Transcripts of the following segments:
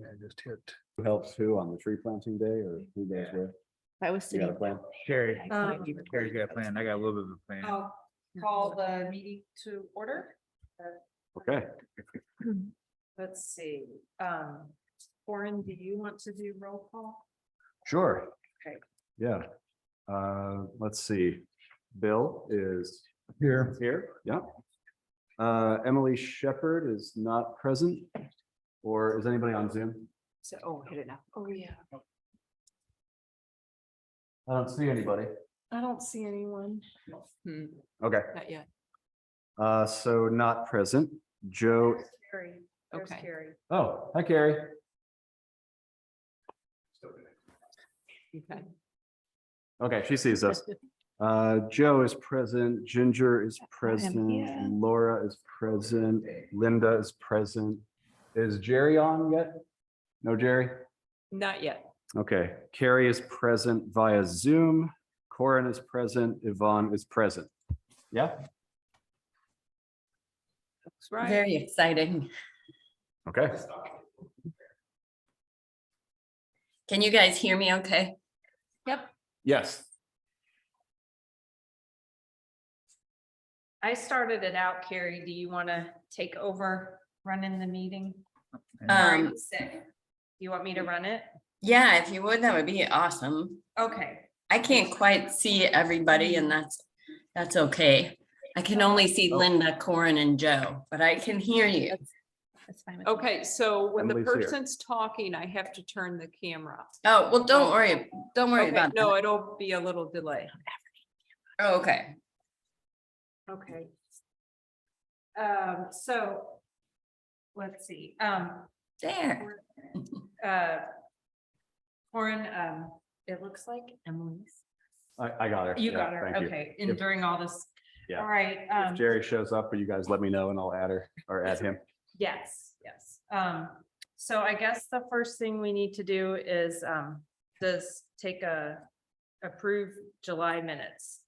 Yeah, I just hit. Who helps who on the tree planting day or who goes Yeah. where? I was You got sitting. a plan? Carrie, Carrie's got a plan. I got a little bit of a plan. I'll call the meeting to order. Okay, Let's see, Warren, do you want to do roll call? sure. Okay. Yeah. Let's see. Bill is here, yeah. Emily Shepherd is not present. Or is anybody on Zoom? So, oh, hit it now. Oh, yeah. I don't see anybody. I don't see anyone. Okay, Not yet. so not present. Joe, Carrie. There's Okay. Carrie. oh, hi Carrie. Okay. Okay, she sees us. Joe is present, Ginger is here. present, Laura is present, Linda is present. Is Jerry on yet? No, Jerry? Not yet. Okay, Carrie is present via Zoom, Corin is present, Yvonne is present. Yeah, That's right. Very exciting. okay. Can you guys hear me okay? Yep. Yes, I started it out, Carrie. Do you want to take over running the meeting? Um, Sick. Do you want me to run it? yeah, if you would, that would be awesome. Okay. I can't quite see everybody and that's okay. I can only see Linda, Corin and Joe, but I can hear you. That's fine. Okay, so when the Emily's here. person's talking, I have to turn the camera. Oh, well, don't worry Okay, about no, that. it'll be a little delay. Oh, okay. Okay. So, let's see, There. Corin, it looks like Emily's. I got her. You Yeah, got her, thank you. okay, and If- during all this. Yeah. All right, If Jerry shows up, you guys let me know and I'll add her or add him. yes, yes. So I guess the first thing we need to do is, does take approve July minutes.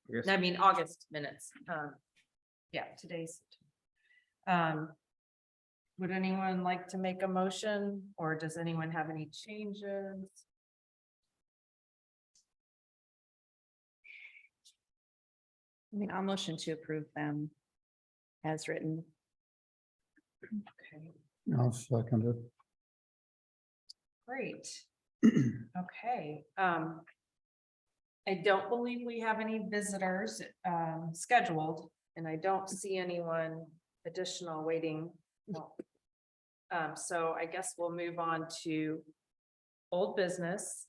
Yes. I mean, August minutes. Yeah, today's. Would anyone like to make a motion or does anyone have any changes? I mean, I'll motion to approve them as written. Okay, I'll second it. great. Okay, I don't believe we have any visitors scheduled, and I don't see anyone additional waiting. No. So I guess we'll move on to old business.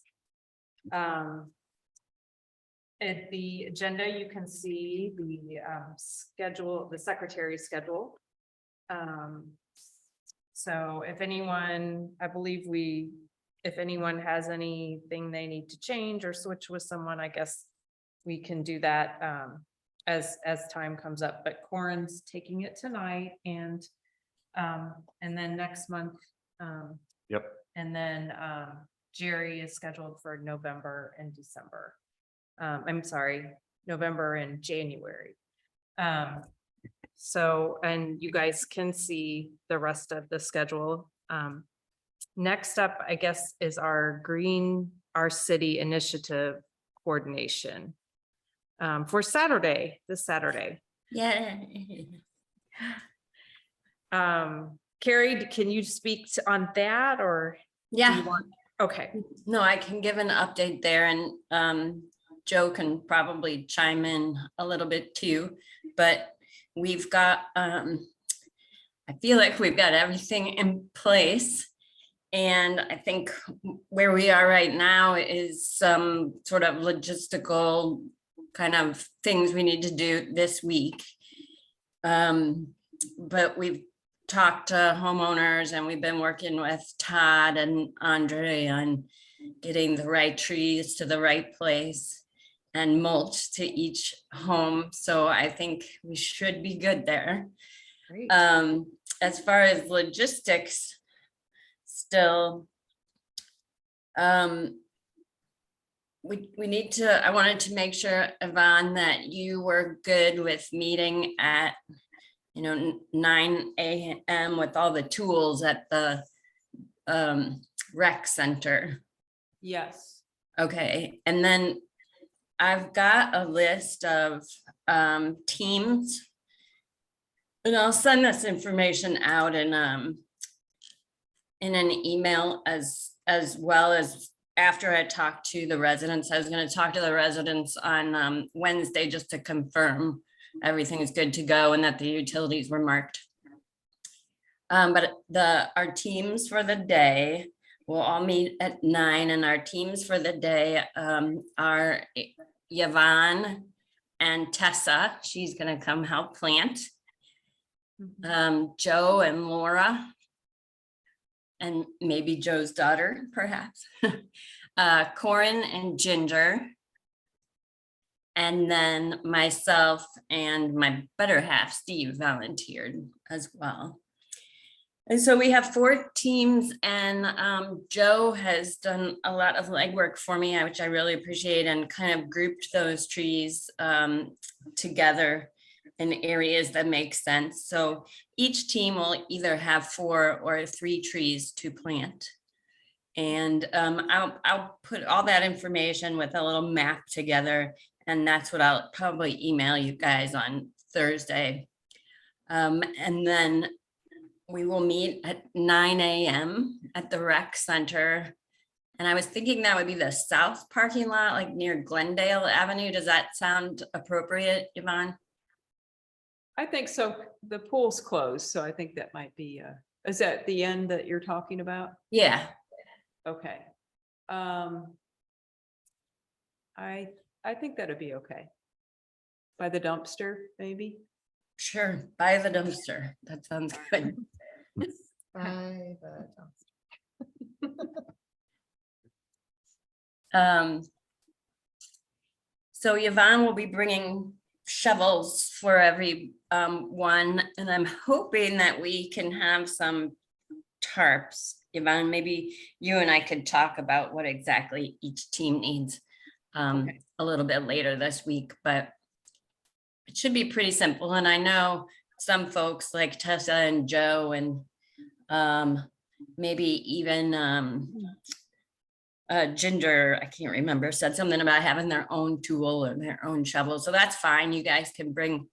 At the agenda, you can see the schedule, the secretary's schedule. So if anyone, I believe if anyone has anything they need to change or switch with someone, I guess we can do that as time comes up, but Corin's taking it tonight and then next month. Yep. And then Jerry is scheduled for November and December. I'm sorry, November and January. So, and you guys can see the rest of the schedule. Next up, I guess, is our Our City Initiative Coordination for Saturday, this Saturday. Yeah. Carrie, can you speak on that or? do you Yeah, want- Okay, no, I can give an update there and Joe can probably chime in a little bit too, but we've got, I feel like we've got everything in place. And I think where we are right now is some sort of logistical kind of things we need to do this week. But we've talked to homeowners and we've been working with Todd and Andre on getting the right trees to the right place and mulch to each home. So I think we should be good there. great. As far as logistics, still, we need to, I wanted to make sure, Yvonne, that you were good with meeting at, 9 a.m. with all the tools at the rec center. Yes. Okay, and then I've got a list of teams. And I'll send this information out in an email as well as after I talk to the residents. I was gonna talk to the residents on Wednesday just to confirm everything is good to go and that the utilities were marked. But our teams for the day will all meet at 9, and our teams for the day are Yvonne and Tessa. She's gonna come help plant. Joe and Laura. And maybe Joe's daughter, perhaps. Corin and Ginger. And then myself and my better half, Steve, volunteered as well. And so we have 4 teams, and Joe has done a lot of legwork for me, which I really appreciate, and kind of grouped those trees together in areas that make sense. So each team will either have 4 or 3 trees to plant. And I'll put all that information with a little map together, and that's what I'll probably email you guys on Thursday. And then we will meet at 9 a.m. at the rec center. And I was thinking that would be the south parking lot, like near Glendale Avenue. Does that sound appropriate, Yvonne? I think so. The pool's closed, so I think that might be, is that the end that you're talking about? Yeah, Okay. I think that'd be okay. By the dumpster, maybe? sure. By the dumpster. That sounds good. So Yvonne will be bringing shovels for every one, and I'm hoping that we can have some tarps. Yvonne, maybe you and I could talk about what exactly each team needs Okay. a little bit later this week, but it should be pretty simple. And I know some folks like Tessa and Joe and maybe even Ginger, I can't remember, said something about having their own tool or their own shovel. So that's fine. You guys can bring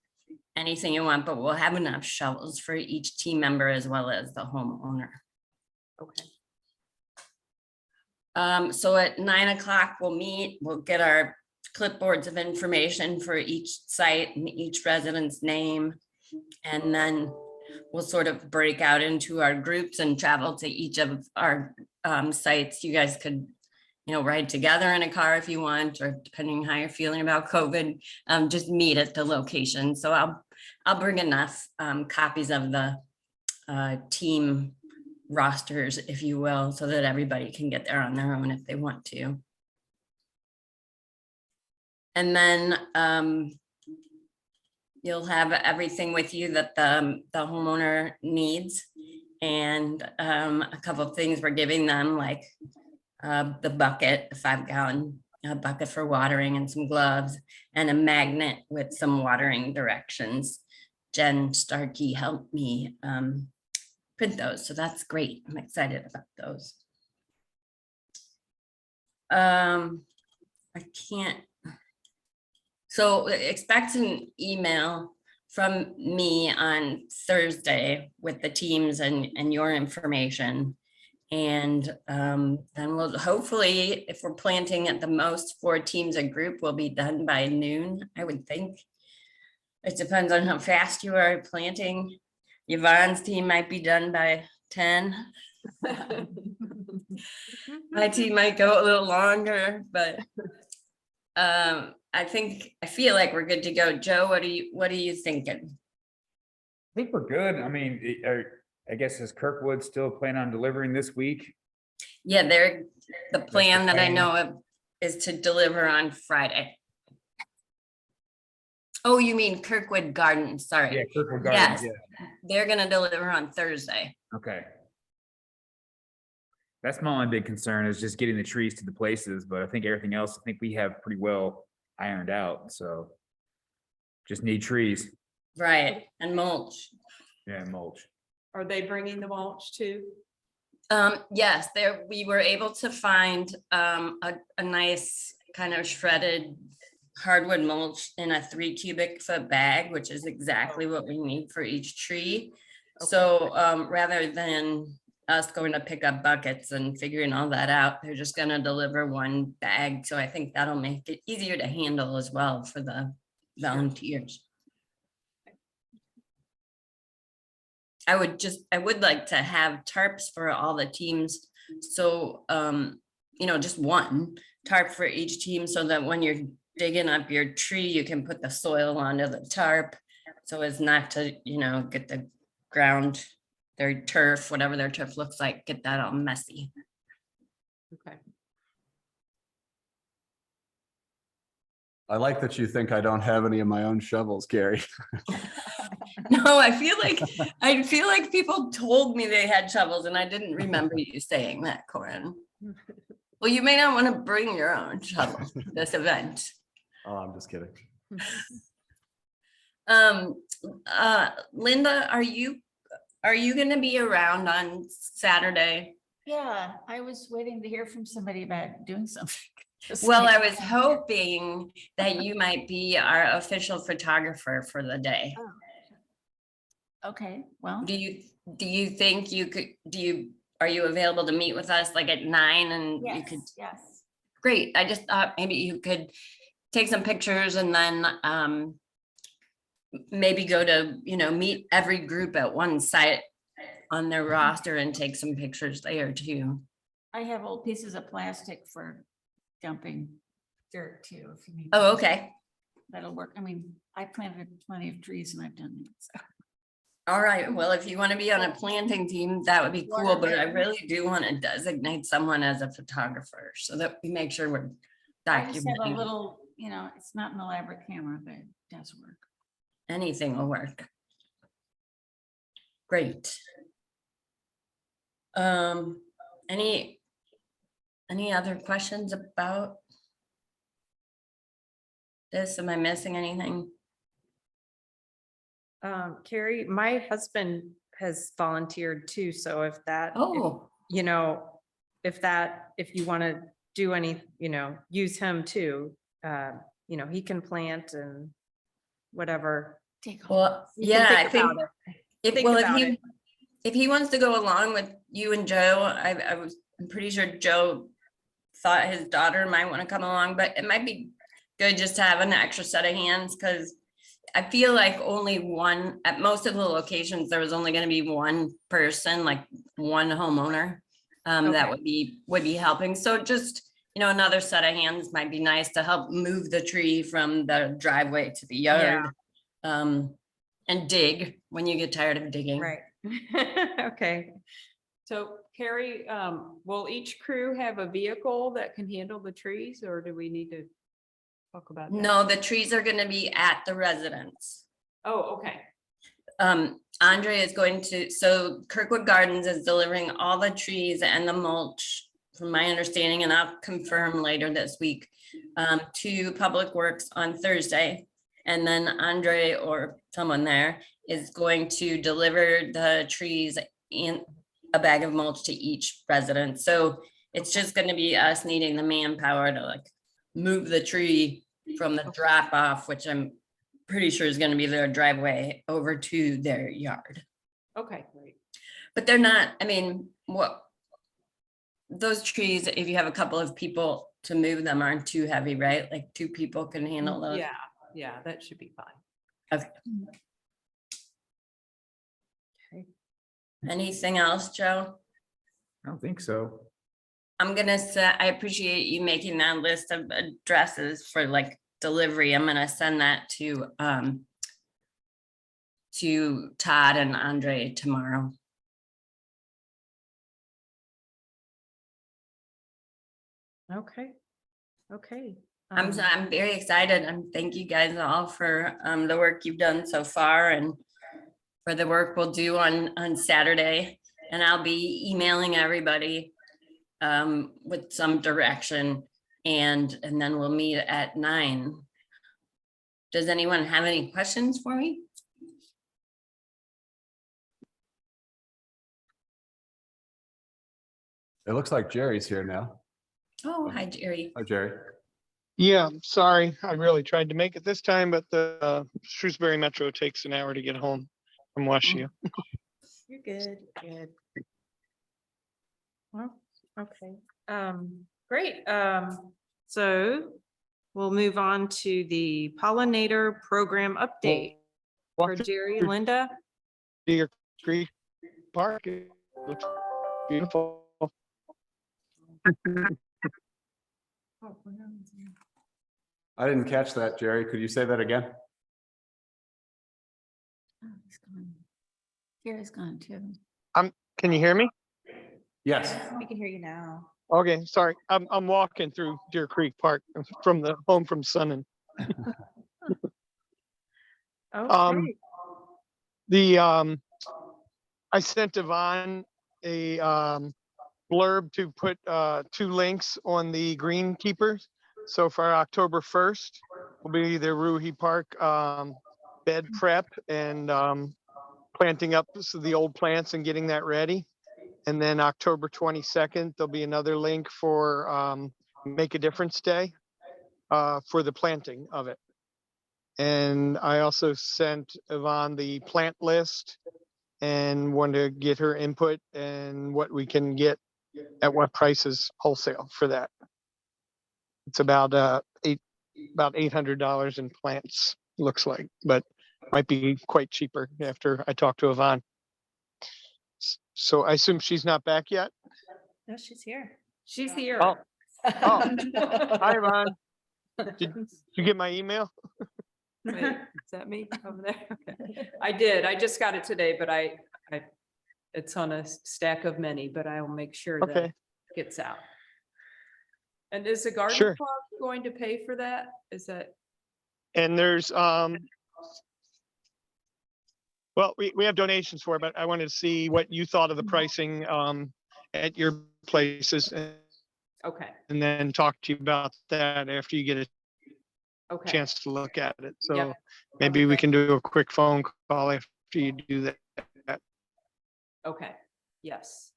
anything you want, but we'll have enough shovels for each team member as well as the homeowner. Okay. So at 9 o'clock, we'll meet, we'll get our clipboards of information for each site and each resident's name. And then we'll sort of break out into our groups and travel to each of our sites. You guys could, ride together in a car if you want, or depending on how you're feeling about COVID, just meet at the location. So I'll bring enough copies of the team rosters, if you will, so that everybody can get there on their own if they want to. And then you'll have everything with you that the homeowner needs. And a couple of things we're giving them, like the bucket, the 5-gallon bucket for watering, and some gloves, and a magnet with some watering directions. Jen Starkey helped me print those, so that's great. I'm excited about those. So expect an email from me on Thursday with the teams and your information. And then we'll hopefully, if we're planting at the most 4 teams a group, we'll be done by noon, I would think. It depends on how fast you are planting. Yvonne's team might be done by 10. My team might go a little longer, but I feel like we're good to go. Joe, what are you thinking? I think we're good. I mean, I guess is Kirkwood still planning on delivering this week? Yeah, the plan that I plan. know of is to deliver on Friday. Oh, you mean Kirkwood Gardens, sorry. Yeah, Kirkwood Gardens, Yes. yeah. They're gonna deliver on Thursday. Okay. That's my only big concern is just getting the trees to the places, but I think everything else, I think we have pretty well ironed out, so. Just need trees, Right, and mulch. yeah, and mulch. Are they bringing the mulch too? Yes, there, we were able to find a nice kind of shredded hardwood mulch in a 3 cubic foot bag, which is exactly what we need for each tree. So rather than us going to pick up buckets and figuring all that out, they're just gonna deliver one bag. So I think that'll make it easier to handle as well for the volunteers. I would like to have tarps for all the teams. So, just one tarp for each team so that when you're digging up your tree, you can put the soil onto the tarp. So as not to, get the ground, their turf, whatever their turf looks like, get that all messy. Okay. I like that you think I don't have any of my own shovels, Gary. No, I feel like people told me they had shovels and I didn't remember you saying that, Corin. Well, you may not want to bring your own shovel to this event. Oh, I'm just kidding. Linda, are you gonna be around on Saturday? Yeah, I was waiting to hear from somebody about doing something. Well, I was hoping that you might be our official photographer for the day. Okay, well, Do you think you could, are you available to meet with us like at 9 and you could? yes. Great, I just thought maybe you could take some pictures and then maybe go to, meet every group at one site on their roster and take some pictures there too. I have old pieces of plastic for dumping dirt too, if you need. Oh, okay. That'll work. I mean, I planted plenty of trees and I've done it. So. All right, well, if you want to be on a planting team, that would be cool, but I really do want to designate someone as a photographer so that we make sure we're I just have a documenting. little, it's not an elaborate camera, but it does work. Anything will work. Great. Any other questions about this? Am I missing anything? Carrie, my husband has volunteered too, so if that, Oh, if you want to do any, use him too, he can plant and whatever. Take well, You can yeah, I think think about it. if, think well, about it. if he wants to go along with you and Joe, I'm pretty sure Joe thought his daughter might want to come along, but it might be good just to have an extra set of hands, because I feel like only one, at most of the locations, there was only going to be one person, like one homeowner that Okay. would be helping. So just, another set of hands might be nice to help move the tree from the driveway to the yard. And dig when you get tired of digging. Right. Okay. So Carrie, will each crew have a vehicle that can handle the trees, or do we need to talk about that? No, the trees are gonna be at the residence. Oh, okay. Andre is going to, so Kirkwood Gardens is delivering all the trees and the mulch, from my understanding, and I'll confirm later this week, to Public Works on Thursday. And then Andre or someone there is going to deliver the trees in a bag of mulch to each resident. So it's just gonna be us needing the manpower to move the tree from the drop off, which I'm pretty sure is gonna be their driveway, over to their yard. Okay, great. But they're not, those trees, if you have a couple of people to move them, aren't too heavy, right? Like 2 people can handle those. Yeah, that should be fine. Anything else, Joe? I don't think so. I'm gonna say, I appreciate you making that list of addresses for delivery. I'm gonna send that to Todd and Andre tomorrow. Okay. Okay. I'm very excited, and thank you guys all for the work you've done so far and for the work we'll do on Saturday. And I'll be emailing everybody with some direction, and then we'll meet at 9. Does anyone have any questions for me? It looks like Jerry's here now. Oh, hi, Jerry. Hi, Jerry. Yeah, sorry. I really tried to make it this time, but the Shrewsbury Metro takes an hour to get home from Washington. You're good. Good. Well, okay, great. So we'll move on to the pollinator program update for Jerry, Linda. Deer Creek Park. It looks beautiful. I didn't catch that, Jerry. Could you say that again? Oh, he's gone. Gary's gone too. Can you hear me? Yes. We can hear you now. Okay, sorry. I'm walking through Deer Creek Park from the home from Sunnon. Okay. I sent Yvonne a blurb to put 2 links on the greenkeepers. So for October 1st will be the Ruhi Park bed prep and planting up the old plants and getting that ready. And then October 22nd, there'll be another link for Make a Difference Day for the planting of it. And I also sent Yvonne the plant list and wanted to get her input and what we can get at what prices wholesale for that. It's about $800 in plants, looks like, but might be quite cheaper after I talk to Yvonne. So I assume she's not back yet? No, she's here. She's here. Oh. Oh. Hi, Yvonne. Did you get my email? Wait, is that me over there? Okay. I did. I just got it today, but it's on a stack of many, but I will make sure that Okay. it gets out. And is the garden Sure. club going to pay for that? Is that, And there's, well, we have donations for it, but I wanted to see what you thought of the pricing at your places okay, and then talk to you about that after you get a okay. chance to look at it. So Yep. maybe we can do a quick phone call after you do that. Okay, yes.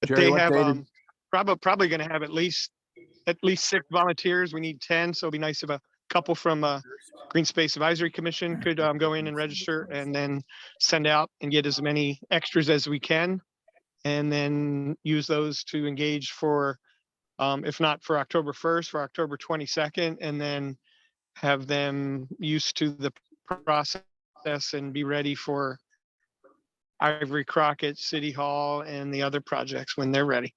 But Jerry, they what have, day did- probably gonna have at least 6 volunteers. We need 10, so it'd be nice if a couple from Green Space Advisory Commission could go in and register and then send out and get as many extras as we can. And then use those to engage for, if not for October 1st, for October 22nd, and then have them used to the process and be ready for Ivory Crockett, City Hall, and the other projects when they're ready.